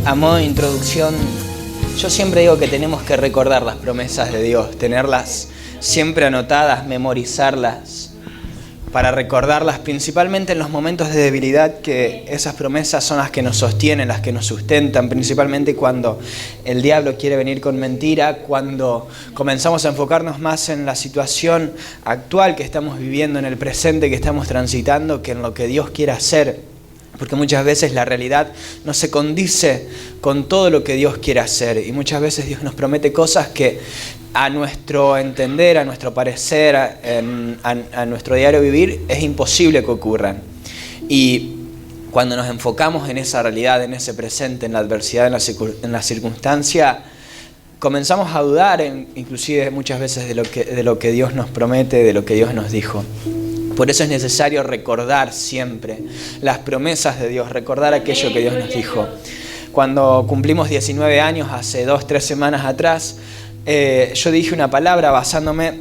A modo de introducción, yo siempre digo que tenemos que recordar las promesas de Dios, tenerlas siempre anotadas, memorizarlas, para recordarlas principalmente en los momentos de debilidad, que esas promesas son las que nos sostienen, las que nos sustentan, principalmente cuando el diablo quiere venir con mentira, cuando comenzamos a enfocarnos más en la situación actual que estamos viviendo, en el presente que estamos transitando, que en lo que Dios quiere hacer. Porque muchas veces la realidad no se condice con todo lo que Dios quiere hacer. Y muchas veces Dios nos promete cosas que a nuestro entender, a nuestro parecer, a nuestro diario vivir, es imposible que ocurran. Y cuando nos enfocamos en esa realidad, en ese presente, en la adversidad, en la circunstancia, comenzamos a dudar, inclusive muchas veces, de lo que Dios nos promete, de lo que Dios nos dijo. Por eso es necesario recordar siempre las promesas de Dios, recordar aquello que Dios nos dijo. Cuando cumplimos 19 años, hace 2-3 semanas atrás, yo dije una palabra basándome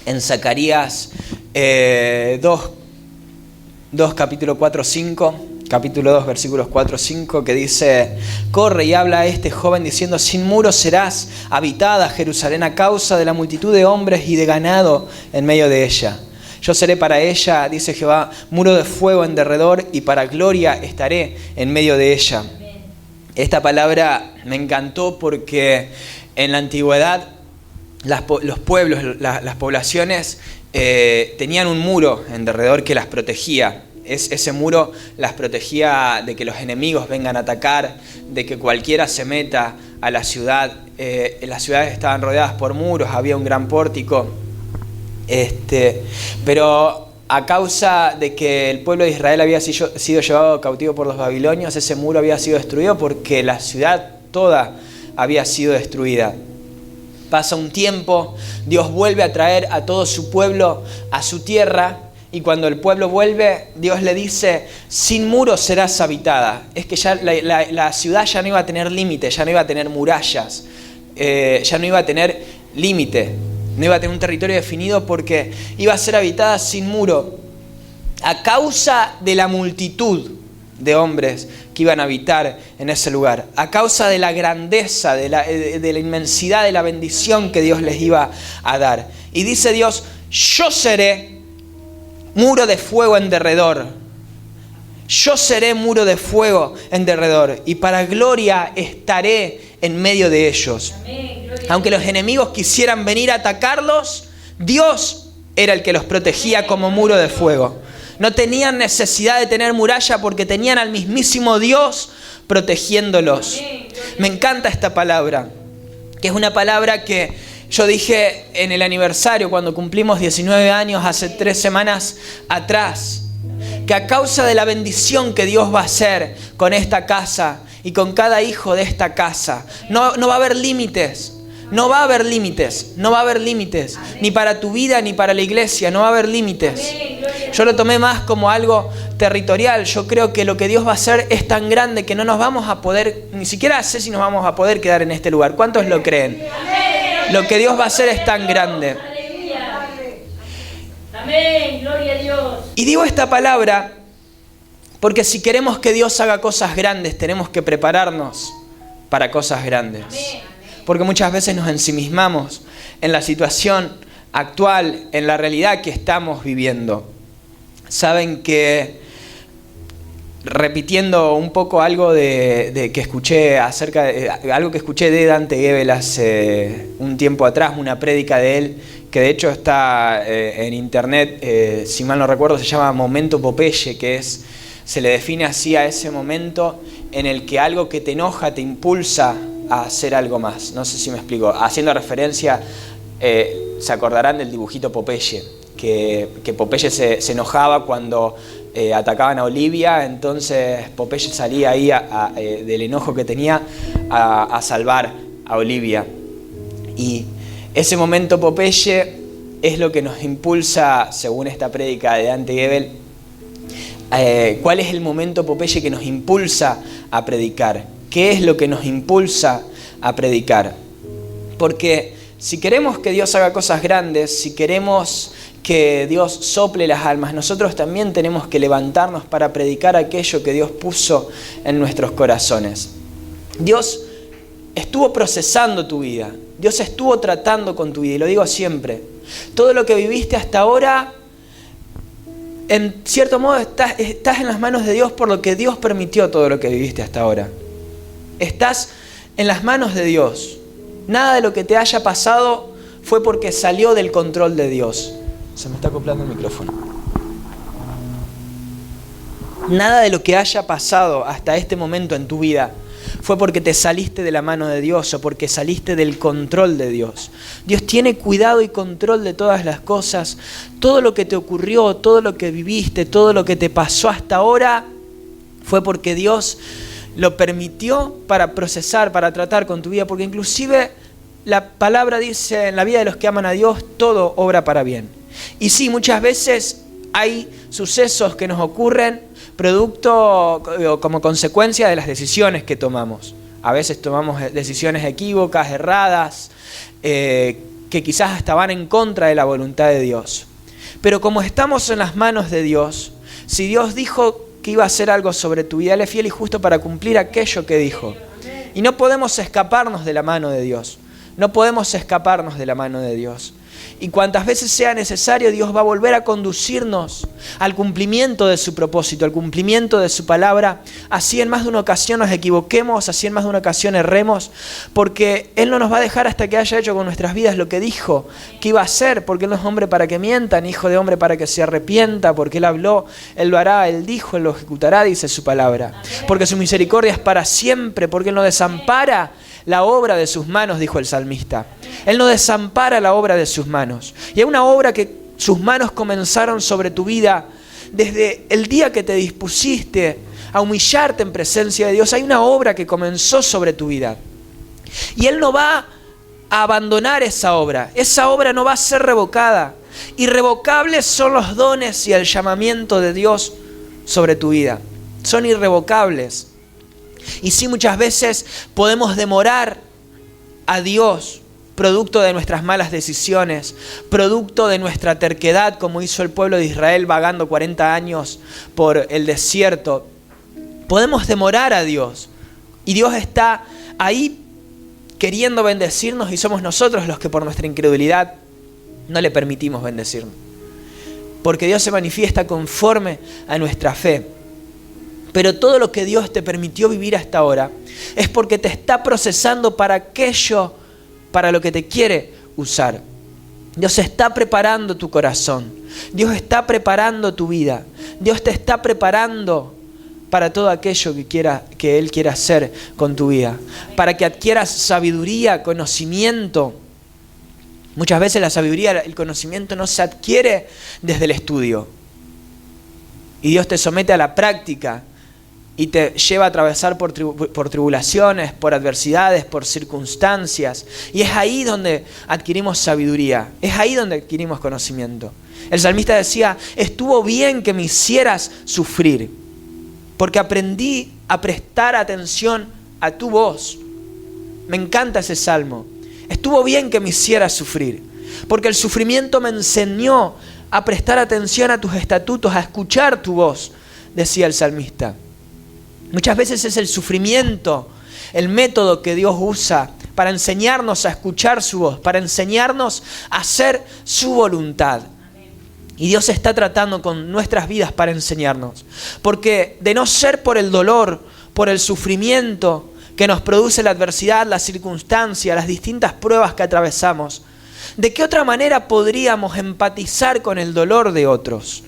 en Zacarías 2 capítulo 4-5, capítulo 2 versículos 4-5, que dice: corre y habla a este joven diciendo, sin muros serás habitada Jerusalén a causa de la multitud de hombres y de ganado en medio de ella. Yo seré para ella, dice Jehová, muro de fuego en derredor, y para gloria estaré en medio de ella. Esta palabra me encantó porque en la antigüedad los pueblos, las poblaciones tenían un muro en derredor que las protegía. Ese muro las protegía de que los enemigos vengan a atacar, de que cualquiera se meta a la ciudad. Las ciudades estaban rodeadas por muros, había un gran pórtico. Pero a causa de que el pueblo de Israel había sido llevado cautivo por los babilonios, ese muro había sido destruido porque la ciudad toda había sido destruida. Pasa un tiempo, Dios vuelve a traer a todo su pueblo a su tierra, y cuando el pueblo vuelve, Dios le dice, sin muros serás habitada. Es que ya la ciudad ya no iba a tener límite, ya no iba a tener murallas, ya no iba a tener límite. No iba a tener un territorio definido porque iba a ser habitada sin muro, a causa de la multitud de hombres que iban a habitar en ese lugar, a causa de la grandeza, de la inmensidad, de la bendición que Dios les iba a dar. Y dice Dios, yo seré muro de fuego en derredor. Yo seré muro de fuego en derredor, y para gloria estaré en medio de ellos. Amén. Aunque los enemigos quisieran venir a atacarlos, Dios era el que los protegía como muro de fuego. No tenían necesidad de tener muralla porque tenían al mismísimo Dios protegiéndolos. Me encanta esta palabra, que es una palabra que yo dije en el aniversario cuando cumplimos 19 años hace 3 semanas atrás. Que a causa de la bendición que Dios va a hacer con esta casa y con cada hijo de esta casa, no va a haber límites. No va a haber límites, no va a haber límites, ni para tu vida ni para la iglesia, no va a haber límites. Yo lo tomé más como algo territorial. Yo creo que lo que Dios va a hacer es tan grande que no nos vamos a poder, ni siquiera sé si nos vamos a poder quedar en este lugar. ¿Cuántos lo creen? Lo que Dios va a hacer es tan grande. Amén, gloria a Dios. Y digo esta palabra porque si queremos que Dios haga cosas grandes, tenemos que prepararnos para cosas grandes. Porque muchas veces nos ensimismamos en la situación actual, en la realidad que estamos viviendo. Saben que, repitiendo un poco algo de que escuché acerca de algo que escuché de Dante Gebel hace un tiempo atrás, una prédica de él, que de hecho está en internet, si mal no recuerdo, se llama Momento Popeye, que se le define así a ese momento en el que algo que te enoja te impulsa a hacer algo más. No sé si me explico. Haciendo referencia, se acordarán del dibujito Popeye, que Popeye se enojaba cuando atacaban a Olivia, entonces Popeye salía ahí del enojo que tenía a salvar a Olivia. Y ese momento Popeye es lo que nos impulsa, según esta prédica de Dante Gebel. ¿Cuál es el momento Popeye que nos impulsa a predicar? ¿Qué es lo que nos impulsa a predicar? Porque si queremos que Dios haga cosas grandes, si queremos que Dios sople las almas, nosotros también tenemos que levantarnos para predicar aquello que Dios puso en nuestros corazones. Dios estuvo procesando tu vida. Dios estuvo tratando con tu vida. Y lo digo siempre. Todo lo que viviste hasta ahora, en cierto modo, estás en las manos de Dios por lo que Dios permitió todo lo que viviste hasta ahora. Estás en las manos de Dios. Nada de lo que te haya pasado fue porque salió del control de Dios. Se me está acoplando el micrófono. Nada de lo que haya pasado hasta este momento en tu vida fue porque te saliste de la mano de Dios o porque saliste del control de Dios. Dios tiene cuidado y control de todas las cosas. Todo lo que te ocurrió, todo lo que viviste, todo lo que te pasó hasta ahora fue porque Dios lo permitió para procesar, para tratar con tu vida. Porque inclusive la palabra dice, en la vida de los que aman a Dios, todo obra para bien. Y sí, muchas veces hay sucesos que nos ocurren producto o como consecuencia de las decisiones que tomamos. A veces tomamos decisiones equívocas, erradas, que quizás hasta van en contra de la voluntad de Dios. Pero como estamos en las manos de Dios, si Dios dijo que iba a hacer algo sobre tu vida, Él es fiel y justo para cumplir aquello que dijo. Y no podemos escaparnos de la mano de Dios. No podemos escaparnos de la mano de Dios. Y cuantas veces sea necesario, Dios va a volver a conducirnos al cumplimiento de su propósito, al cumplimiento de su palabra. Así en más de una ocasión nos equivoquemos, así en más de una ocasión erremos, porque Él no nos va a dejar hasta que haya hecho con nuestras vidas lo que dijo que iba a hacer, porque Él no es hombre para que mienta, ni hijo de hombre para que se arrepienta, porque Él habló, Él lo hará, Él dijo, Él lo ejecutará, dice su palabra. Porque su misericordia es para siempre, porque Él no desampara la obra de sus manos, dijo el salmista. Él no desampara la obra de sus manos. Y hay una obra que sus manos comenzaron sobre tu vida desde el día que te dispusiste a humillarte en presencia de Dios. Hay una obra que comenzó sobre tu vida. Y Él no va a abandonar esa obra. Esa obra no va a ser revocada. Irrevocables son los dones y el llamamiento de Dios sobre tu vida. Son irrevocables. Y sí, muchas veces podemos demorar a Dios producto de nuestras malas decisiones, producto de nuestra terquedad, como hizo el pueblo de Israel vagando 40 años por el desierto. Podemos demorar a Dios y Dios está ahí queriendo bendecirnos y somos nosotros los que por nuestra incredulidad no le permitimos bendecirnos. Porque Dios se manifiesta conforme a nuestra fe. Pero todo lo que Dios te permitió vivir hasta ahora es porque te está procesando para aquello para lo que te quiere usar. Dios está preparando tu corazón. Dios está preparando tu vida. Dios te está preparando para todo aquello que Él quiera hacer con tu vida. Para que adquieras sabiduría, conocimiento. Muchas veces la sabiduría, el conocimiento no se adquiere desde el estudio. Y Dios te somete a la práctica. Y te lleva a atravesar por tribulaciones, por adversidades, por circunstancias. Y es ahí donde adquirimos sabiduría. Es ahí donde adquirimos conocimiento. El salmista decía, estuvo bien que me hicieras sufrir, porque aprendí a prestar atención a tu voz. Me encanta ese salmo. Estuvo bien que me hicieras sufrir, porque el sufrimiento me enseñó a prestar atención a tus estatutos, a escuchar tu voz, decía el salmista. Muchas veces es el sufrimiento, el método que Dios usa para enseñarnos a escuchar su voz, para enseñarnos a hacer su voluntad. Y Dios está tratando con nuestras vidas para enseñarnos. Porque de no ser por el dolor, por el sufrimiento que nos produce la adversidad, la circunstancia, las distintas pruebas que atravesamos, ¿de qué otra manera podríamos empatizar con el dolor de otros?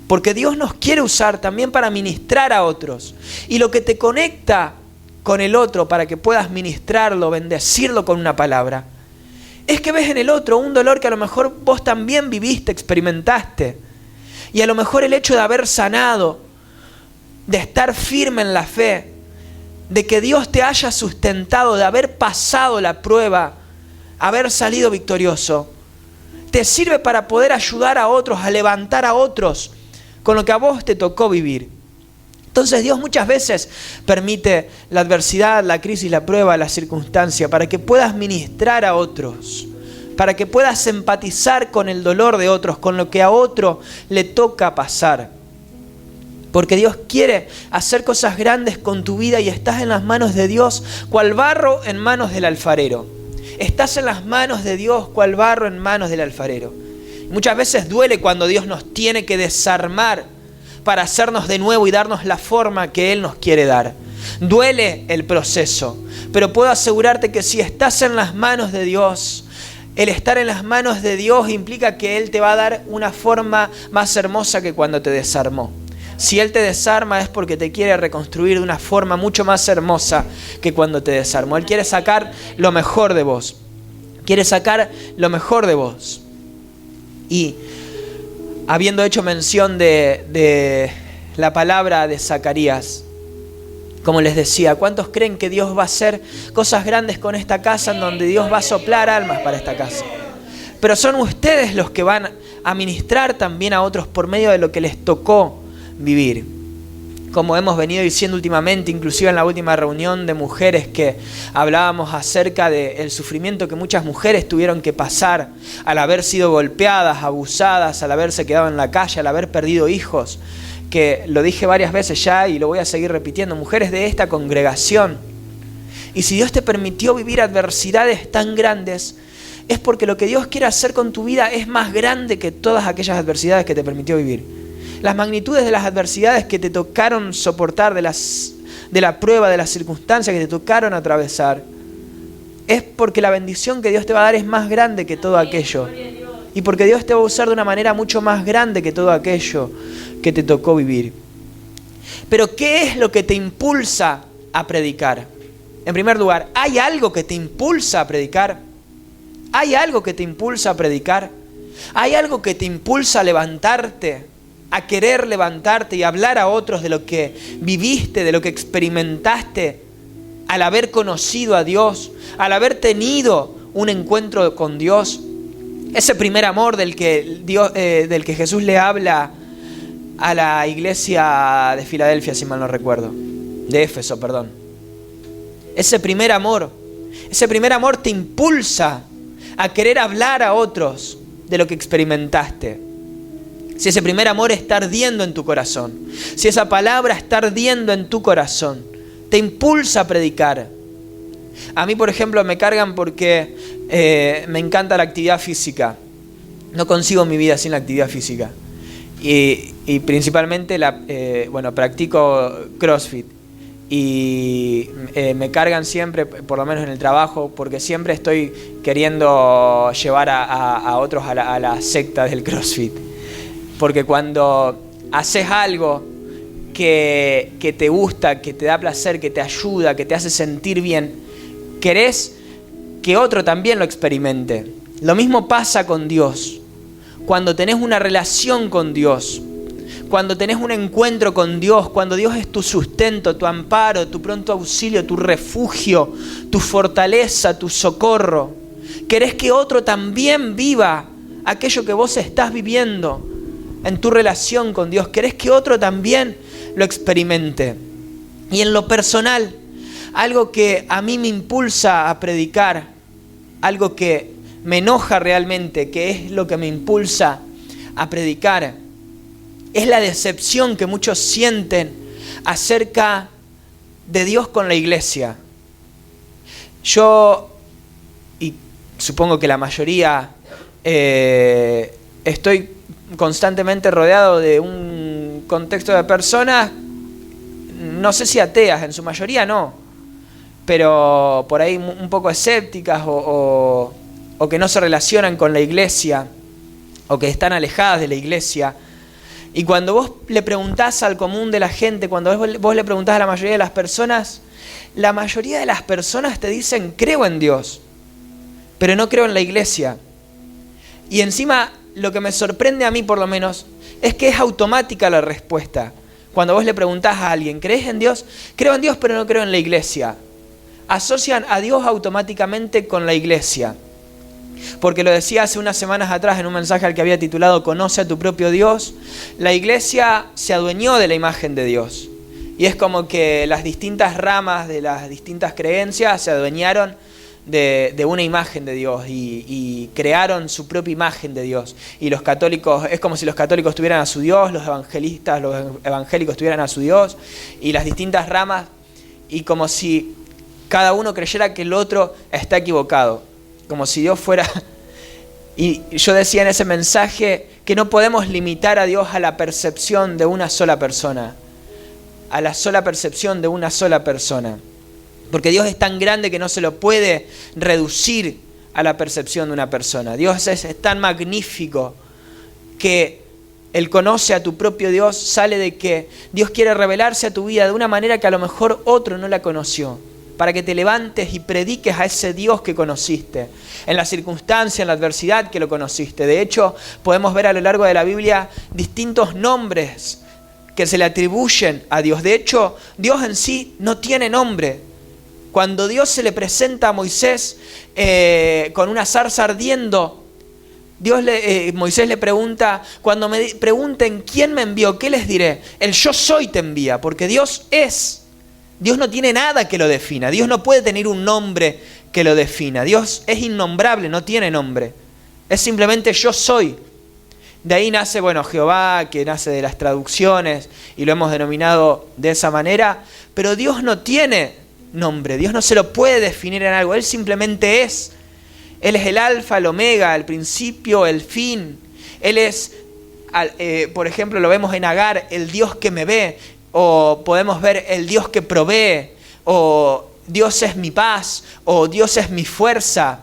Porque Dios nos quiere usar también para ministrar a otros. Y lo que te conecta con el otro para que puedas ministrarlo, bendecirlo con una palabra, es que ves en el otro un dolor que a lo mejor vos también viviste, experimentaste. Y a lo mejor el hecho de haber sanado, de estar firme en la fe, de que Dios te haya sustentado, de haber pasado la prueba, haber salido victorioso, te sirve para poder ayudar a otros, a levantar a otros con lo que a vos te tocó vivir. Entonces Dios muchas veces permite la adversidad, la crisis, la prueba, la circunstancia, para que puedas ministrar a otros, para que puedas empatizar con el dolor de otros, con lo que a otro le toca pasar. Porque Dios quiere hacer cosas grandes con tu vida y estás en las manos de Dios, cual barro en manos del alfarero. Estás en las manos de Dios, cual barro en manos del alfarero. Muchas veces duele cuando Dios nos tiene que desarmar para hacernos de nuevo y darnos la forma que Él nos quiere dar. Duele el proceso, pero puedo asegurarte que si estás en las manos de Dios, el estar en las manos de Dios implica que Él te va a dar una forma más hermosa que cuando te desarmó. Si Él te desarma es porque te quiere reconstruir de una forma mucho más hermosa que cuando te desarmó. Él quiere sacar lo mejor de vos. Quiere sacar lo mejor de vos. Y habiendo hecho mención de la palabra de Zacarías, como les decía, ¿cuántos creen que Dios va a hacer cosas grandes con esta casa, en donde Dios va a soplar almas para esta casa? Pero son ustedes los que van a ministrar también a otros por medio de lo que les tocó vivir. Como hemos venido diciendo últimamente, inclusive en la última reunión de mujeres, que hablábamos acerca del sufrimiento que muchas mujeres tuvieron que pasar al haber sido golpeadas, abusadas, al haberse quedado en la calle, al haber perdido hijos, que lo dije varias veces ya y lo voy a seguir repitiendo, mujeres de esta congregación. Y si Dios te permitió vivir adversidades tan grandes, es porque lo que Dios quiere hacer con tu vida es más grande que todas aquellas adversidades que te permitió vivir. Las magnitudes de las adversidades que te tocaron soportar, de la prueba, de las circunstancias que te tocaron atravesar, es porque la bendición que Dios te va a dar es más grande que todo aquello. Y porque Dios te va a usar de una manera mucho más grande que todo aquello que te tocó vivir. Pero ¿qué es lo que te impulsa a predicar? En primer lugar, ¿hay algo que te impulsa a predicar? ¿Hay algo que te impulsa a predicar? ¿Hay algo que te impulsa a levantarte? A querer levantarte y hablar a otros de lo que viviste, de lo que experimentaste al haber conocido a Dios, al haber tenido un encuentro con Dios. Ese primer amor del que Jesús le habla a la iglesia de Filadelfia, si mal no recuerdo, de Éfeso, perdón. Ese primer amor te impulsa a querer hablar a otros de lo que experimentaste. Si ese primer amor está ardiendo en tu corazón, si esa palabra está ardiendo en tu corazón, te impulsa a predicar. A mí, por ejemplo, me cargan porque me encanta la actividad física. No consigo mi vida sin la actividad física. Y principalmente practico CrossFit. Y me cargan siempre, por lo menos en el trabajo, porque siempre estoy queriendo llevar a otros a la secta del CrossFit. Porque cuando haces algo que te gusta, que te da placer, que te ayuda, que te hace sentir bien, querés que otro también lo experimente. Lo mismo pasa con Dios. Cuando tenés una relación con Dios, cuando tenés un encuentro con Dios, cuando Dios es tu sustento, tu amparo, tu pronto auxilio, tu refugio, tu fortaleza, tu socorro, querés que otro también viva aquello que vos estás viviendo en tu relación con Dios. Querés que otro también lo experimente. Y en lo personal, algo que a mí me impulsa a predicar, algo que me enoja realmente, que es lo que me impulsa a predicar, es la decepción que muchos sienten acerca de Dios con la iglesia. Yo, y supongo que la mayoría, estoy constantemente rodeado de un contexto de personas, no sé si ateas, en su mayoría no, pero por ahí un poco escépticas o que no se relacionan con la iglesia o que están alejadas de la iglesia. Y cuando vos le preguntás al común de la gente, cuando vos le preguntás a la mayoría de las personas te dicen: creo en Dios, pero no creo en la iglesia. Y encima, lo que me sorprende a mí, por lo menos, es que es automática la respuesta. Cuando vos le preguntás a alguien: ¿crees en Dios? Creo en Dios, pero no creo en la iglesia. Asocian a Dios automáticamente con la iglesia. Porque lo decía hace unas semanas atrás en un mensaje al que había titulado «Conoce a tu propio Dios». La iglesia se adueñó de la imagen de Dios. Y es como que las distintas ramas de las distintas creencias se adueñaron de una imagen de Dios y crearon su propia imagen de Dios. Y los católicos, es como si los católicos tuvieran a su Dios, los evangélicos tuvieran a su Dios, y las distintas ramas, y como si cada uno creyera que el otro está equivocado, como si Dios fuera... Y yo decía en ese mensaje que no podemos limitar a Dios a la percepción de una sola persona, a la sola percepción de una sola persona. Porque Dios es tan grande que no se lo puede reducir a la percepción de una persona. Dios es tan magnífico que el conoce a tu propio Dios sale de que Dios quiere revelarse a tu vida de una manera que a lo mejor otro no la conoció, para que te levantes y prediques a ese Dios que conociste, en la circunstancia, en la adversidad que lo conociste. De hecho, podemos ver a lo largo de la Biblia distintos nombres que se le atribuyen a Dios. De hecho, Dios en sí no tiene nombre. Cuando Dios se le presenta a Moisés con una zarza ardiendo, Moisés le pregunta, cuando me pregunten quién me envió, ¿qué les diré? El yo soy te envía, porque Dios es. Dios no tiene nada que lo defina. Dios no puede tener un nombre que lo defina. Dios es innombrable, no tiene nombre. Es simplemente yo soy. De ahí nace, Jehová, que nace de las traducciones y lo hemos denominado de esa manera. Pero Dios no tiene nombre. Dios no se lo puede definir en algo. Él simplemente es. Él es el alfa, el omega, el principio, el fin. Él es, por ejemplo, lo vemos en Agar, el Dios que me ve. O podemos ver el Dios que provee, o Dios es mi paz, o Dios es mi fuerza.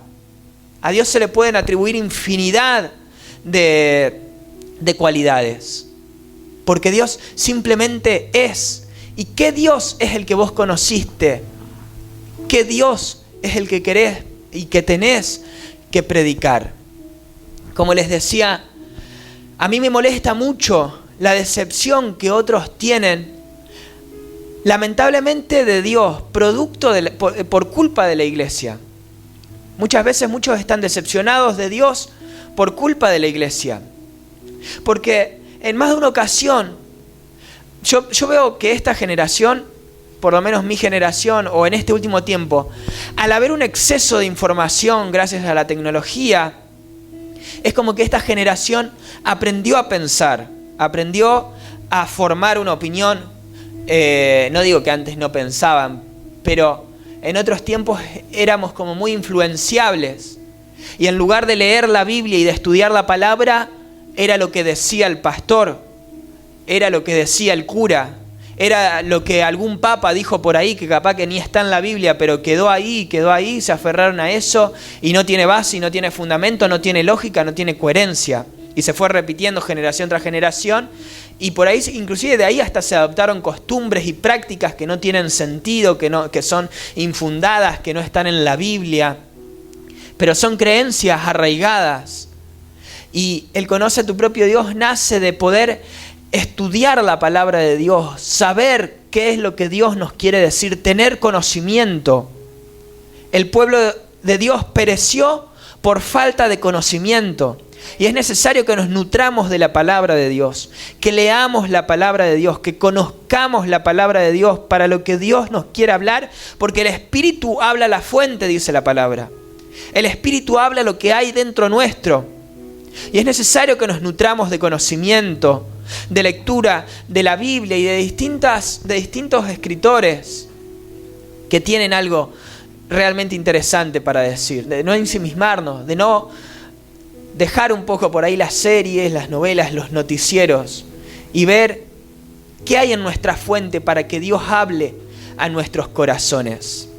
A Dios se le pueden atribuir infinidad de cualidades, porque Dios simplemente es. ¿Y qué Dios es el que vos conociste? ¿Qué Dios es el que querés y que tenés que predicar? Como les decía, a mí me molesta mucho la decepción que otros tienen, lamentablemente de Dios, producto por culpa de la iglesia. Muchas veces muchos están decepcionados de Dios por culpa de la iglesia. Porque en más de una ocasión, yo veo que esta generación, por lo menos mi generación, o en este último tiempo, al haber un exceso de información gracias a la tecnología, es como que esta generación aprendió a pensar, aprendió a formar una opinión. No digo que antes no pensaban, pero en otros tiempos éramos como muy influenciables. Y en lugar de leer la Biblia y de estudiar la palabra, era lo que decía el pastor, era lo que decía el cura, era lo que algún papa dijo por ahí, que capaz que ni está en la Biblia, pero quedó ahí, se aferraron a eso, y no tiene base, y no tiene fundamento, no tiene lógica, no tiene coherencia. Y se fue repitiendo generación tras generación, y por ahí, inclusive de ahí hasta se adoptaron costumbres y prácticas que no tienen sentido, que son infundadas, que no están en la Biblia, pero son creencias arraigadas. Y el conoce a tu propio Dios nace de poder estudiar la palabra de Dios, saber qué es lo que Dios nos quiere decir, tener conocimiento. El pueblo de Dios pereció por falta de conocimiento. Y es necesario que nos nutramos de la palabra de Dios, que leamos la palabra de Dios, que conozcamos la palabra de Dios para lo que Dios nos quiere hablar, porque el Espíritu habla a la fuente, dice la palabra. El Espíritu habla lo que hay dentro nuestro. Y es necesario que nos nutramos de conocimiento, de lectura de la Biblia y de distintos escritores que tienen algo realmente interesante para decir, de no ensimismarnos, de no dejar un poco por ahí las series, las novelas, los noticieros y ver qué hay en nuestra fuente para que Dios hable a nuestros corazones.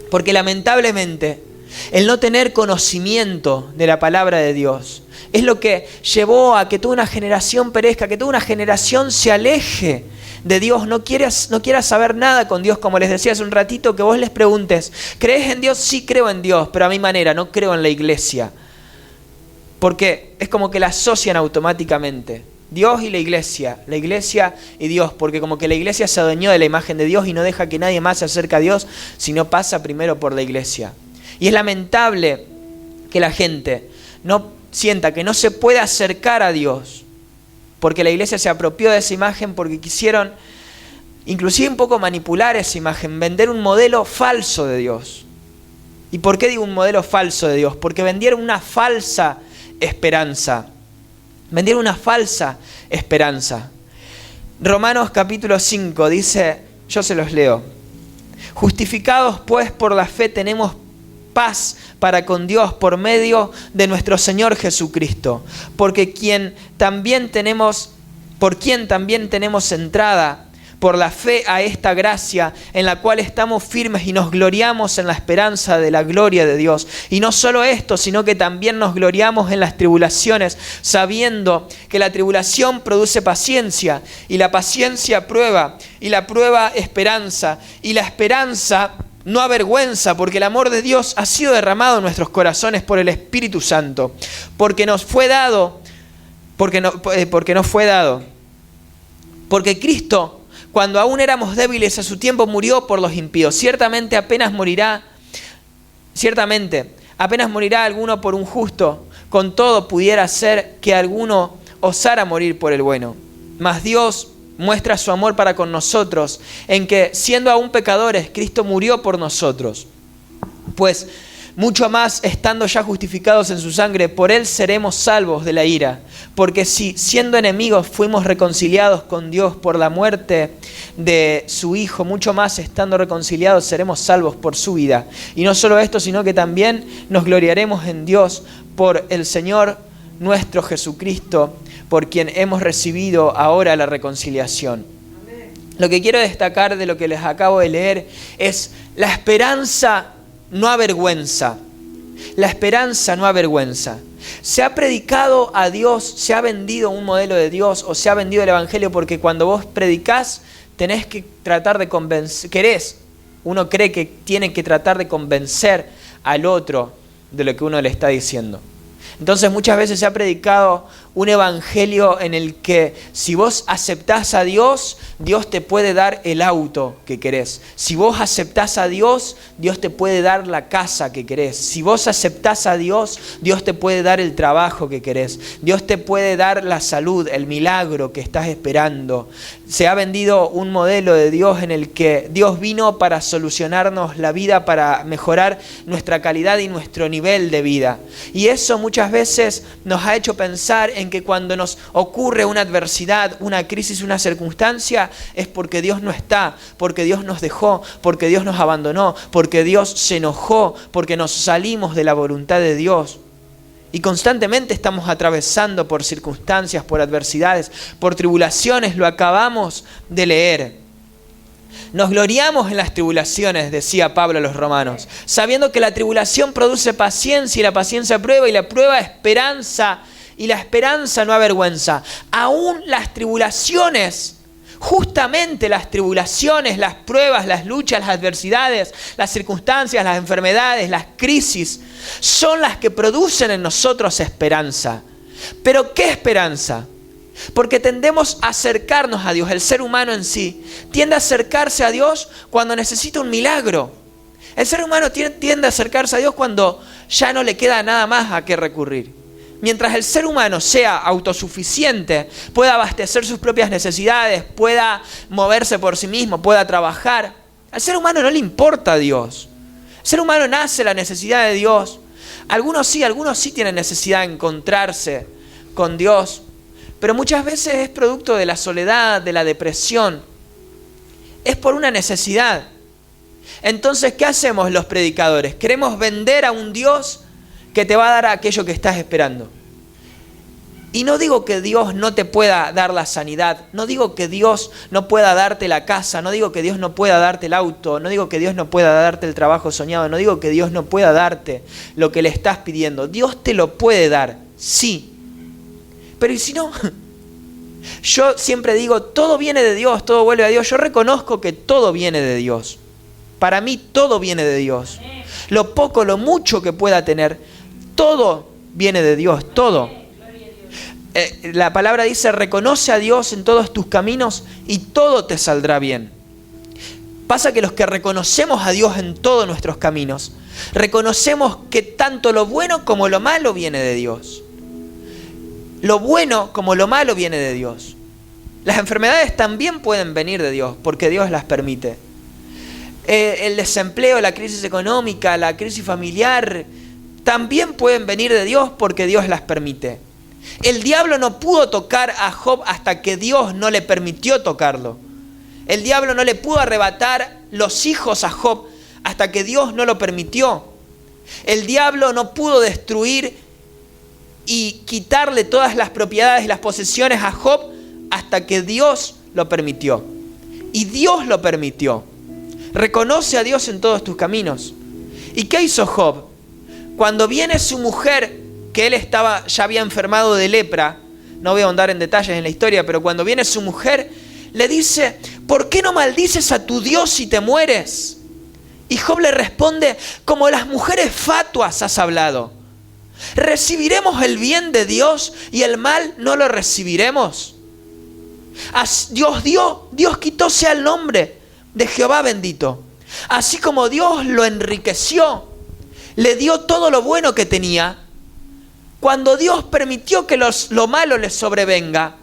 Porque lamentablemente el no tener conocimiento de la palabra de Dios es lo que llevó a que toda una generación perezca, que toda una generación se aleje de Dios, no quiera saber nada con Dios. Como les decía hace un ratito, que vos les preguntes, ¿crees en Dios? Sí, creo en Dios, pero a mi manera, no creo en la iglesia. Porque es como que la asocian automáticamente. Dios y la iglesia y Dios, porque como que la iglesia se adueñó de la imagen de Dios y no deja que nadie más se acerque a Dios, sino pasa primero por la iglesia. Y es lamentable que la gente no sienta que no se puede acercar a Dios, porque la iglesia se apropió de esa imagen, porque quisieron inclusive un poco manipular esa imagen, vender un modelo falso de Dios. ¿Y por qué digo un modelo falso de Dios? Porque vendieron una falsa esperanza. Vendieron una falsa esperanza. Romanos capítulo 5 dice, yo se los leo. Justificados pues por la fe tenemos paz para con Dios por medio de nuestro Señor Jesucristo, por quien también tenemos entrada por la fe a esta gracia en la cual estamos firmes y nos gloriamos en la esperanza de la gloria de Dios. Y no solo esto, sino que también nos gloriamos en las tribulaciones, sabiendo que la tribulación produce paciencia, y la paciencia prueba, y la prueba esperanza, y la esperanza no avergüenza, porque el amor de Dios ha sido derramado en nuestros corazones por el Espíritu Santo, porque Cristo, cuando aún éramos débiles, a su tiempo murió por los impíos. Ciertamente apenas morirá alguno por un justo, con todo pudiera ser que alguno osara morir por el bueno. Mas Dios muestra su amor para con nosotros, en que, siendo aún pecadores, Cristo murió por nosotros. Pues mucho más, estando ya justificados en su sangre, por él seremos salvos de la ira. Porque si, siendo enemigos, fuimos reconciliados con Dios por la muerte de su Hijo, mucho más, estando reconciliados, seremos salvos por su vida. Y no solo esto, sino que también nos gloriaremos en Dios por el Señor nuestro Jesucristo, por quien hemos recibido ahora la reconciliación. Lo que quiero destacar de lo que les acabo de leer es: la esperanza no avergüenza. La esperanza no avergüenza. Se ha predicado a Dios, se ha vendido un modelo de Dios, o se ha vendido el Evangelio, porque cuando vos predicás tenés que tratar de convencer, uno cree que tiene que tratar de convencer al otro de lo que uno le está diciendo. Entonces muchas veces se ha predicado un evangelio en el que si vos aceptás a Dios, Dios te puede dar el auto que querés. Si vos aceptás a Dios, Dios te puede dar la casa que querés. Si vos aceptás a Dios, Dios te puede dar el trabajo que querés. Dios te puede dar la salud, el milagro que estás esperando. Se ha vendido un modelo de Dios en el que Dios vino para solucionarnos la vida, para mejorar nuestra calidad y nuestro nivel de vida. Y eso muchas veces nos ha hecho pensar en que cuando nos ocurre una adversidad, una crisis, una circunstancia, es porque Dios no está, porque Dios nos dejó, porque Dios nos abandonó, porque Dios se enojó, porque nos salimos de la voluntad de Dios. Y constantemente estamos atravesando por circunstancias, por adversidades, por tribulaciones, lo acabamos de leer. Nos gloriamos en las tribulaciones, decía Pablo a los romanos, sabiendo que la tribulación produce paciencia, y la paciencia prueba, y la prueba esperanza, y la esperanza no avergüenza. Aún las tribulaciones, justamente las tribulaciones, las pruebas, las luchas, las adversidades, las circunstancias, las enfermedades, las crisis, son las que producen en nosotros esperanza. ¿Pero qué esperanza? Porque tendemos a acercarnos a Dios. El ser humano en sí tiende a acercarse a Dios cuando necesita un milagro. El ser humano tiende a acercarse a Dios cuando ya no le queda nada más a qué recurrir. Mientras el ser humano sea autosuficiente, pueda abastecer sus propias necesidades, pueda moverse por sí mismo, pueda trabajar, al ser humano no le importa a Dios. El ser humano nace la necesidad de Dios. Algunos sí tienen necesidad de encontrarse con Dios, pero muchas veces es producto de la soledad, de la depresión. Es por una necesidad. Entonces, ¿qué hacemos los predicadores? Queremos vender a un Dios que te va a dar aquello que estás esperando. Y no digo que Dios no te pueda dar la sanidad, no digo que Dios no pueda darte la casa, no digo que Dios no pueda darte el auto, no digo que Dios no pueda darte el trabajo soñado, no digo que Dios no pueda darte lo que le estás pidiendo. Dios te lo puede dar, sí. Pero ¿y si no? Yo siempre digo, todo viene de Dios, todo vuelve a Dios. Yo reconozco que todo viene de Dios. Para mí todo viene de Dios. Lo poco, lo mucho que pueda tener, todo viene de Dios, todo. La palabra dice, reconoce a Dios en todos tus caminos y todo te saldrá bien. Pasa que los que reconocemos a Dios en todos nuestros caminos, reconocemos que tanto lo bueno como lo malo viene de Dios. Lo bueno como lo malo viene de Dios. Las enfermedades también pueden venir de Dios, porque Dios las permite. el desempleo, la crisis económica, la crisis familiar, también pueden venir de Dios porque Dios las permite. El diablo no pudo tocar a Job hasta que Dios no le permitió tocarlo. El diablo no le pudo arrebatar los hijos a Job hasta que Dios no lo permitió. El diablo no pudo destruir y quitarle todas las propiedades y las posesiones a Job hasta que Dios lo permitió. Y Dios lo permitió. Reconoce a Dios en todos tus caminos. ¿Y qué hizo Job? Cuando viene su mujer, que él ya había enfermado de lepra, no voy a ahondar en detalles en la historia, pero cuando viene su mujer, le dice: ¿por qué no maldices a tu Dios si te mueres? Y Job le responde: como las mujeres fatuas has hablado. ¿Recibiremos el bien de Dios y el mal no lo recibiremos? Dios dio, Dios quitó, sea el nombre de Jehová bendito. Así como Dios lo enriqueció, le dio todo lo bueno que tenía. Cuando Dios permitió que lo malo le sobrevenga,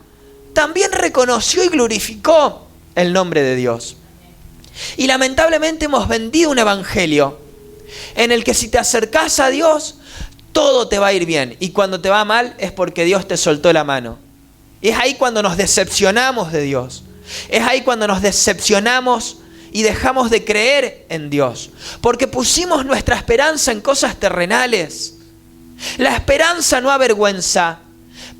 también reconoció y glorificó el nombre de Dios. Y lamentablemente hemos vendido un evangelio en el que si te acercás a Dios, todo te va a ir bien. Y cuando te va mal es porque Dios te soltó la mano. Y es ahí cuando nos decepcionamos de Dios. Es ahí cuando nos decepcionamos y dejamos de creer en Dios. Porque pusimos nuestra esperanza en cosas terrenales. La esperanza no avergüenza,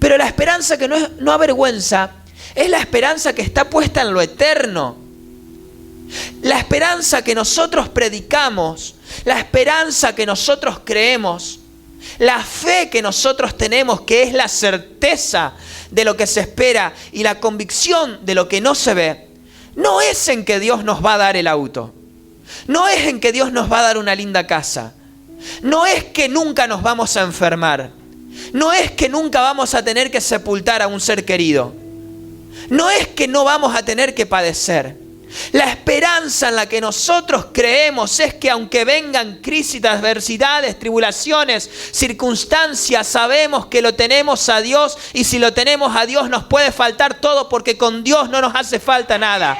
pero la esperanza que no avergüenza es la esperanza que está puesta en lo eterno. La esperanza que nosotros predicamos, la esperanza que nosotros creemos, la fe que nosotros tenemos, que es la certeza de lo que se espera y la convicción de lo que no se ve, no es en que Dios nos va a dar el auto, no es en que Dios nos va a dar una linda casa, no es que nunca nos vamos a enfermar, no es que nunca vamos a tener que sepultar a un ser querido, no es que no vamos a tener que padecer. La esperanza en la que nosotros creemos es que aunque vengan crisis, adversidades, tribulaciones, circunstancias, sabemos que lo tenemos a Dios, y si lo tenemos a Dios nos puede faltar todo, porque con Dios no nos hace falta nada.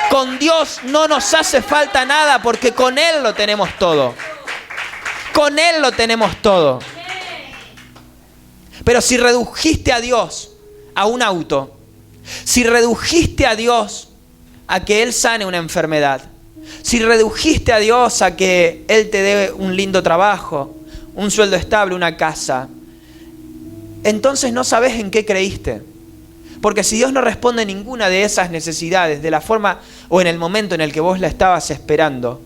Con Dios no nos hace falta nada porque con Él lo tenemos todo. Con Él lo tenemos todo. Pero si redujiste a Dios a un auto, si redujiste a Dios a que Él sane una enfermedad, si redujiste a Dios a que Él te dé un lindo trabajo, un sueldo estable, una casa, entonces no sabes en qué creíste. Porque si Dios no responde ninguna de esas necesidades de la forma o en el momento en el que vos la estabas esperando,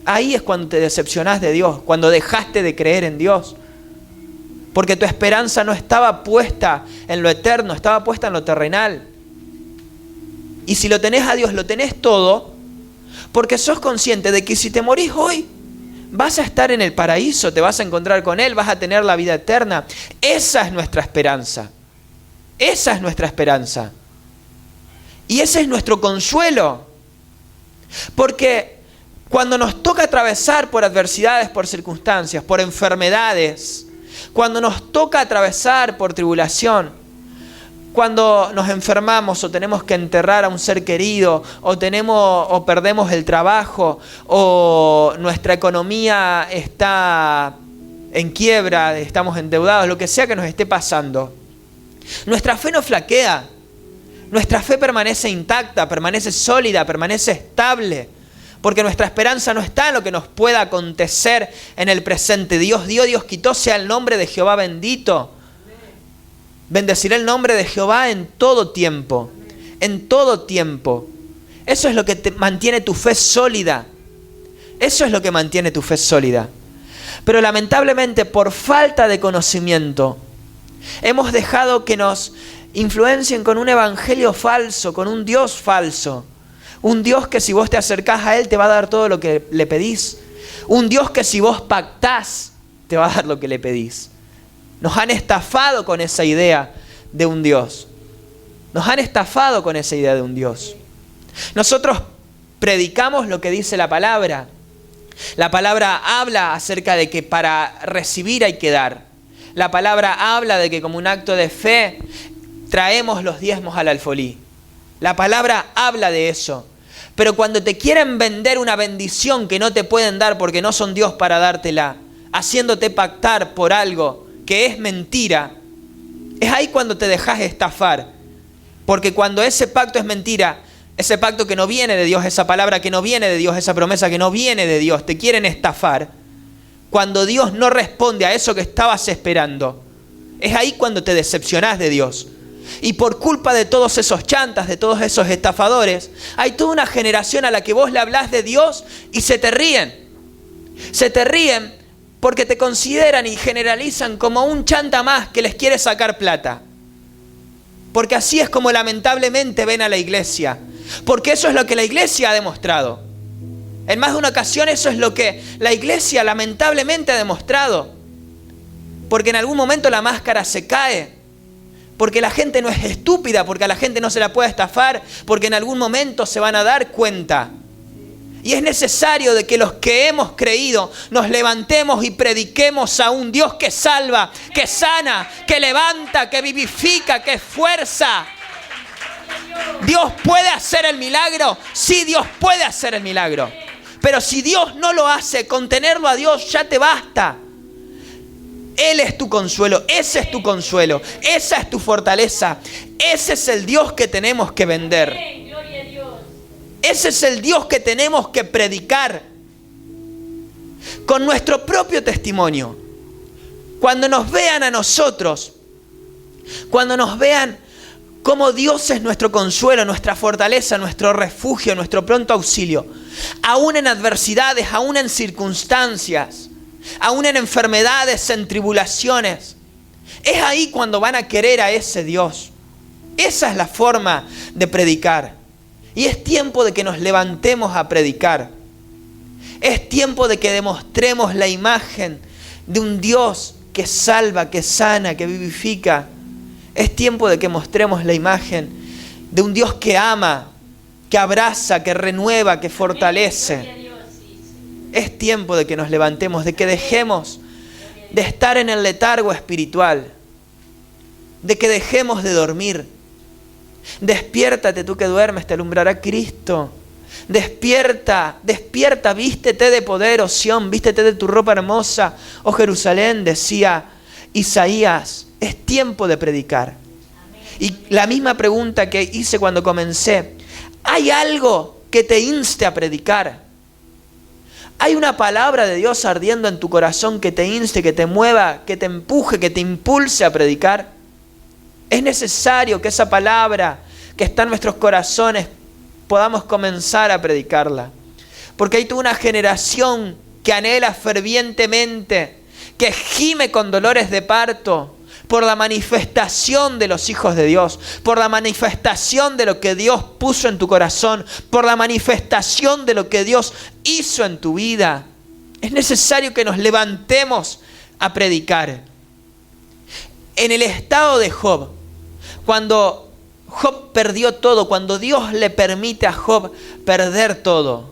ahí es cuando te decepcionás de Dios, cuando dejaste de creer en Dios. Porque tu esperanza no estaba puesta en lo eterno, estaba puesta en lo terrenal. Y si lo tenés a Dios, lo tenés todo, porque sos consciente de que si te morís hoy, vas a estar en el paraíso, te vas a encontrar con Él, vas a tener la vida eterna. Esa es nuestra esperanza. Esa es nuestra esperanza. Y ese es nuestro consuelo. Porque cuando nos toca atravesar por adversidades, por circunstancias, por enfermedades, cuando nos toca atravesar por tribulación, cuando nos enfermamos o tenemos que enterrar a un ser querido, o perdemos el trabajo, o nuestra economía está en quiebra, estamos endeudados, lo que sea que nos esté pasando, nuestra fe no flaquea, nuestra fe permanece intacta, permanece sólida, permanece estable, porque nuestra esperanza no está en lo que nos pueda acontecer en el presente. Dios dio, Dios quitó, sea el nombre de Jehová bendito. Bendeciré el nombre de Jehová en todo tiempo. En todo tiempo. Eso es lo que te mantiene tu fe sólida. Eso es lo que mantiene tu fe sólida. Pero lamentablemente, por falta de conocimiento, hemos dejado que nos influencien con un evangelio falso, con un Dios falso. Un Dios que si vos te acercás a Él te va a dar todo lo que le pedís. Un Dios que si vos pactás te va a dar lo que le pedís. Nos han estafado con esa idea de un Dios. Nos han estafado con esa idea de un Dios. Nosotros predicamos lo que dice la palabra. La palabra habla acerca de que para recibir hay que dar. La palabra habla de que como un acto de fe traemos los diezmos al alfolí. La palabra habla de eso. Pero cuando te quieren vender una bendición que no te pueden dar porque no son Dios para dártela, haciéndote pactar por algo que es mentira, es ahí cuando te dejas estafar. Porque cuando ese pacto es mentira, ese pacto que no viene de Dios, esa palabra que no viene de Dios, esa promesa que no viene de Dios, te quieren estafar. Cuando Dios no responde a eso que estabas esperando, es ahí cuando te decepcionás de Dios. Y por culpa de todos esos chantas, de todos esos estafadores, hay toda una generación a la que vos le hablás de Dios y se te ríen. Se te ríen porque te consideran y generalizan como un chanta más que les quiere sacar plata. Porque así es como lamentablemente ven a la iglesia. Porque eso es lo que la iglesia ha demostrado. En más de una ocasión eso es lo que la iglesia lamentablemente ha demostrado. Porque en algún momento la máscara se cae. Porque la gente no es estúpida, porque a la gente no se la puede estafar, porque en algún momento se van a dar cuenta. Y es necesario de que los que hemos creído nos levantemos y prediquemos a un Dios que salva, que sana, que levanta, que vivifica, que fuerza. ¿Dios puede hacer el milagro? Sí, Dios puede hacer el milagro. Pero si Dios no lo hace, con tenerlo a Dios ya te basta. Él es tu consuelo, ese es tu consuelo, esa es tu fortaleza. Ese es el Dios que tenemos que vender. Ese es el Dios que tenemos que predicar con nuestro propio testimonio. Cuando nos vean a nosotros, cuando nos vean cómo Dios es nuestro consuelo, nuestra fortaleza, nuestro refugio, nuestro pronto auxilio, aún en adversidades, aún en circunstancias, aún en enfermedades, en tribulaciones, es ahí cuando van a querer a ese Dios. Esa es la forma de predicar. Y es tiempo de que nos levantemos a predicar. Es tiempo de que demostremos la imagen de un Dios que salva, que sana, que vivifica. Es tiempo de que mostremos la imagen de un Dios que ama, que abraza, que renueva, que fortalece. Es tiempo de que nos levantemos, de que dejemos de estar en el letargo espiritual, de que dejemos de dormir. Despiértate tú que duermes, te alumbrará Cristo. Despierta, despierta, vístete de poder, oh Sión, vístete de tu ropa hermosa, oh Jerusalén, decía Isaías. Es tiempo de predicar. Y la misma pregunta que hice cuando comencé, ¿hay algo que te inste a predicar? ¿Hay una palabra de Dios ardiendo en tu corazón que te inste, que te mueva, que te empuje, que te impulse a predicar? Es necesario que esa palabra que está en nuestros corazones podamos comenzar a predicarla. Porque hay toda una generación que anhela fervientemente, que gime con dolores de parto por la manifestación de los hijos de Dios, por la manifestación de lo que Dios puso en tu corazón, por la manifestación de lo que Dios hizo en tu vida. Es necesario que nos levantemos a predicar. En el estado de Job, cuando Job perdió todo, cuando Dios le permite a Job perder todo,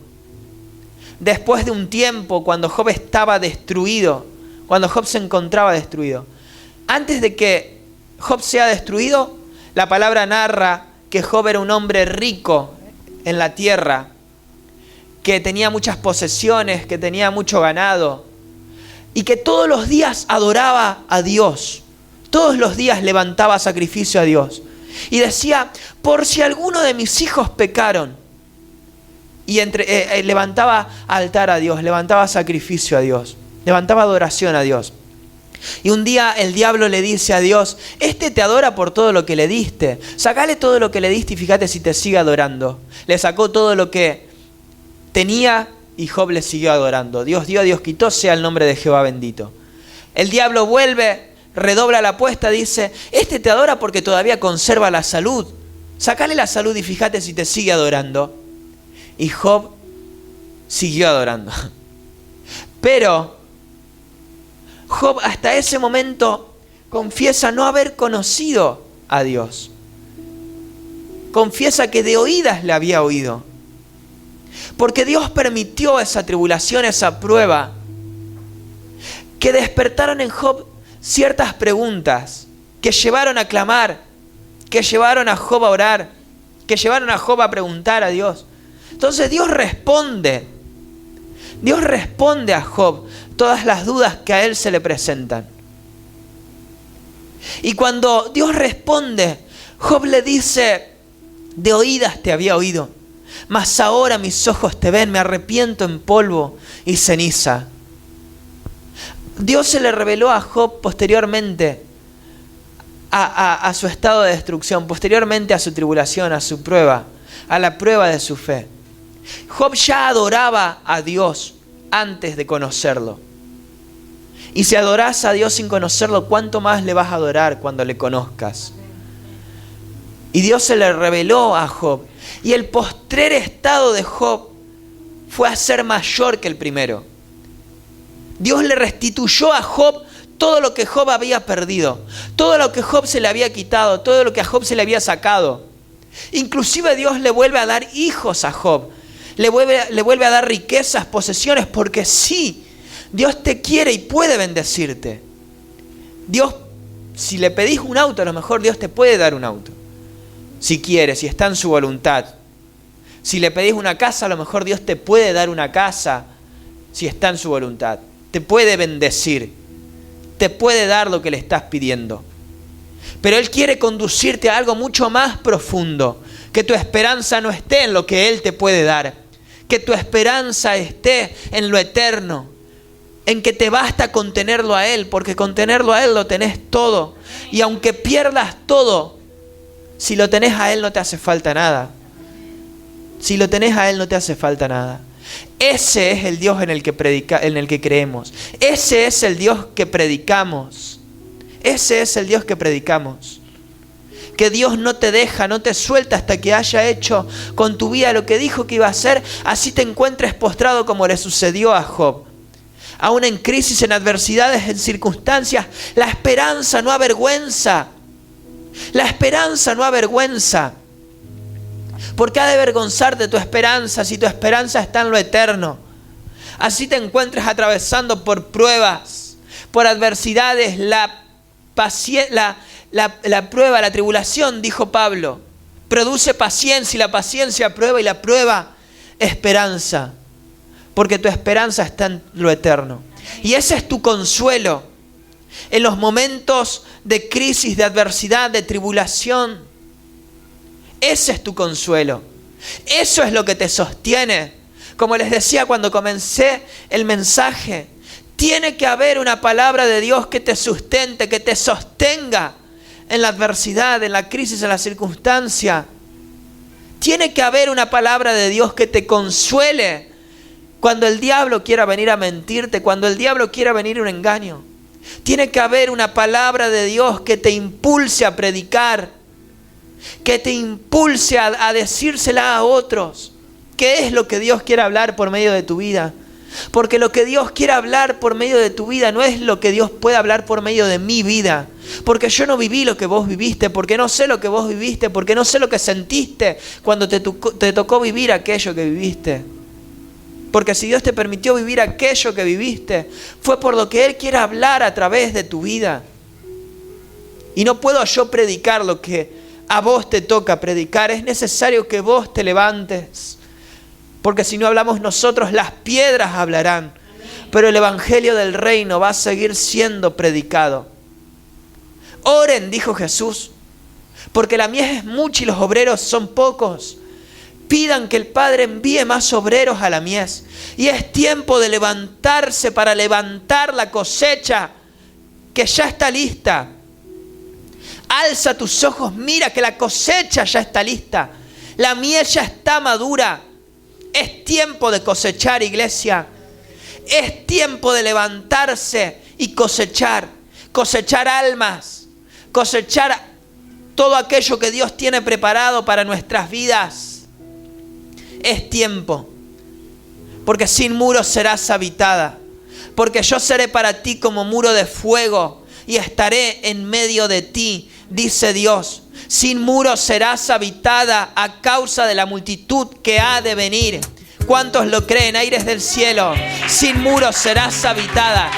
después de un tiempo, cuando Job estaba destruido, cuando Job se encontraba destruido, antes de que Job sea destruido, la palabra narra que Job era un hombre rico en la tierra, que tenía muchas posesiones, que tenía mucho ganado, y que todos los días adoraba a Dios. Todos los días levantaba sacrificio a Dios. Y decía, por si alguno de mis hijos pecaron. Y levantaba altar a Dios, levantaba sacrificio a Dios, levantaba adoración a Dios. Y un día el diablo le dice a Dios, este te adora por todo lo que le diste. Sacale todo lo que le diste y fíjate si te sigue adorando. Le sacó todo lo que tenía y Job le siguió adorando. Dios dio, Dios quitó, sea el nombre de Jehová bendito. El diablo vuelve, redobla la apuesta, dice, este te adora porque todavía conserva la salud. Sacale la salud y fíjate si te sigue adorando. Y Job siguió adorando. Pero Job hasta ese momento confiesa no haber conocido a Dios. Confiesa que de oídas le había oído. Porque Dios permitió esa tribulación, esa prueba, que despertaron en Job ciertas preguntas, que llevaron a clamar, que llevaron a Job a orar, que llevaron a Job a preguntar a Dios. Entonces Dios responde a Job todas las dudas que a él se le presentan. Y cuando Dios responde, Job le dice: de oídas te había oído, mas ahora mis ojos te ven, me arrepiento en polvo y ceniza. Dios se le reveló a Job posteriormente a su estado de destrucción, posteriormente a su tribulación, a su prueba, a la prueba de su fe. Job ya adoraba a Dios antes de conocerlo. Y si adorás a Dios sin conocerlo, ¿cuánto más le vas a adorar cuando le conozcas? Y Dios se le reveló a Job. Y el postrer estado de Job fue a ser mayor que el primero. Dios le restituyó a Job todo lo que Job había perdido, todo lo que Job se le había quitado, todo lo que a Job se le había sacado. Inclusive Dios le vuelve a dar hijos a Job, le vuelve a dar riquezas, posesiones, porque sí, Dios te quiere y puede bendecirte. Dios, si le pedís un auto, a lo mejor Dios te puede dar un auto, si quiere, si está en su voluntad. Si le pedís una casa, a lo mejor Dios te puede dar una casa, si está en su voluntad. Te puede bendecir, te puede dar lo que le estás pidiendo. Pero Él quiere conducirte a algo mucho más profundo, que tu esperanza no esté en lo que Él te puede dar, que tu esperanza esté en lo eterno, en que te basta con tenerlo a Él, porque con tenerlo a Él lo tenés todo. Y aunque pierdas todo, si lo tenés a Él no te hace falta nada. Si lo tenés a Él no te hace falta nada. Ese es el Dios en el que creemos. Ese es el Dios que predicamos. Ese es el Dios que predicamos. Que Dios no te deja, no te suelta hasta que haya hecho con tu vida lo que dijo que iba a hacer. Así te encuentres postrado como le sucedió a Job. Aún en crisis, en adversidades, en circunstancias, la esperanza no avergüenza. La esperanza no avergüenza. Porque ha de avergonzarte tu esperanza si tu esperanza está en lo eterno. Así te encuentres atravesando por pruebas, por adversidades, la prueba, la tribulación, dijo Pablo, produce paciencia, y la paciencia prueba, y la prueba esperanza. Porque tu esperanza está en lo eterno. Y ese es tu consuelo en los momentos de crisis, de adversidad, de tribulación. Ese es tu consuelo. Eso es lo que te sostiene. Como les decía cuando comencé el mensaje, tiene que haber una palabra de Dios que te sustente, que te sostenga en la adversidad, en la crisis, en la circunstancia. Tiene que haber una palabra de Dios que te consuele cuando el diablo quiera venir a mentirte, cuando el diablo quiera venir un engaño. Tiene que haber una palabra de Dios que te impulse a predicar, que te impulse a decírsela a otros. ¿Qué es lo que Dios quiere hablar por medio de tu vida? Porque lo que Dios quiere hablar por medio de tu vida no es lo que Dios puede hablar por medio de mi vida. Porque yo no viví lo que vos viviste, porque no sé lo que vos viviste, porque no sé lo que sentiste cuando te tocó vivir aquello que viviste. Porque si Dios te permitió vivir aquello que viviste, fue por lo que Él quiere hablar a través de tu vida. Y no puedo yo predicar lo que a vos te toca predicar. Es necesario que vos te levantes. Porque si no hablamos nosotros, las piedras hablarán. Pero el evangelio del reino va a seguir siendo predicado. Oren, dijo Jesús, porque la mies es mucha y los obreros son pocos. Pidan que el Padre envíe más obreros a la mies. Y es tiempo de levantarse para levantar la cosecha que ya está lista. Alza tus ojos, mira que la cosecha ya está lista. La mies ya está madura. Es tiempo de cosechar, iglesia. Es tiempo de levantarse y cosechar. Cosechar almas. Cosechar todo aquello que Dios tiene preparado para nuestras vidas. Es tiempo. Porque sin muros serás habitada. Porque yo seré para ti como muro de fuego y estaré en medio de ti, dice Dios. Sin muros serás habitada a causa de la multitud que ha de venir. ¿Cuántos lo creen? Aires del cielo. Sin muros serás habitada.